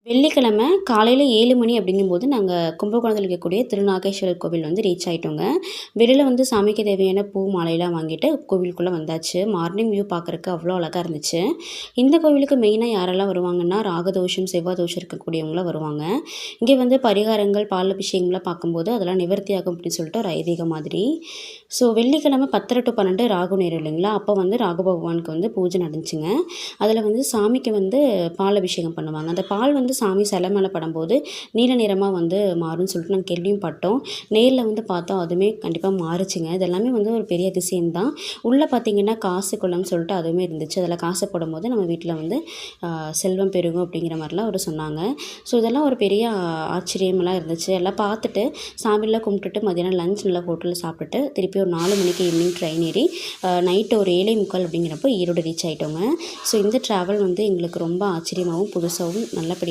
வெள்ளிக்கிழமை காலையில 7 மணி அப்படிங்கும்போது நாங்கள் கும்பகோணத்தில் இருக்கக்கூடிய திருநாகேஸ்வரர் கோவில் வந்து ரீச் ஆகிட்டோங்க. வெளியில் வந்து சாமிக்கு தேவையான பூ மாலையெல்லாம் வாங்கிட்டு கோவிலுக்குள்ளே வந்தாச்சு. மார்னிங் வியூ பார்க்குறக்கு அவ்வளோ அழகாக இருந்துச்சு. இந்த கோவிலுக்கு மெயினாக யாரெல்லாம் வருவாங்கன்னா, ராகதோஷம் செவ்வாய் தோஷம் இருக்கக்கூடியவங்களாம் வருவாங்க. இங்கே வந்து பரிகாரங்கள் பால் அபிஷேகம்லாம் பார்க்கும்போது அதெல்லாம் நிவர்த்தியாகும் அப்படின்னு சொல்லிட்டு ஒரு ஐதீகம் மாதிரி. ஸோ வெள்ளிக்கிழமை 10:30 to 12 ராகு நேரம் இல்லைங்களா, அப்போ வந்து ராகு பகவானுக்கு வந்து பூஜை நடந்துச்சுங்க. அதில் வந்து சாமிக்கு வந்து பால் அபிஷேகம் பண்ணுவாங்க. அந்த பால் வந்து சாமி சிலை மேலே படும்போது நீல நிறமாக வந்து மாறும்னு சொல்லிட்டு நாங்கள் கேள்வியும் பட்டோம். நேரில் வந்து பார்த்தோம், அதுவுமே கண்டிப்பாக மாறுச்சுங்க. இதெல்லாமே வந்து ஒரு பெரிய அதிசயம் தான். உள்ளே பார்த்தீங்கன்னா காசு குளம்னு சொல்லிட்டு அதுவுமே இருந்துச்சு. அதில் காசு போடும்போது நம்ம வீட்டில் வந்து செல்வம் பெருகும் அப்படிங்கிற மாதிரிலாம் அவர் சொன்னாங்க. ஸோ இதெல்லாம் ஒரு பெரிய ஆச்சரியமெல்லாம் இருந்துச்சு. எல்லாம் பார்த்துட்டு சாமியெல்லாம் கும்பிட்டுட்டு மதியானம் லஞ்ச் நல்லா ஹோட்டலில் சாப்பிட்டுட்டு திருப்பி ஒரு 4 மணிக்கு ஈவினிங் ட்ரெயின் ஏறி நைட்டு ஒரு 7:45 அப்படிங்கிறப்போ ஈரோடு ரீச் ஆகிட்டோங்க. ஸோ இந்த ட்ராவல் வந்து எங்களுக்கு ரொம்ப ஆச்சரியமாகவும் புதுசாகவும் நல்லபடியாக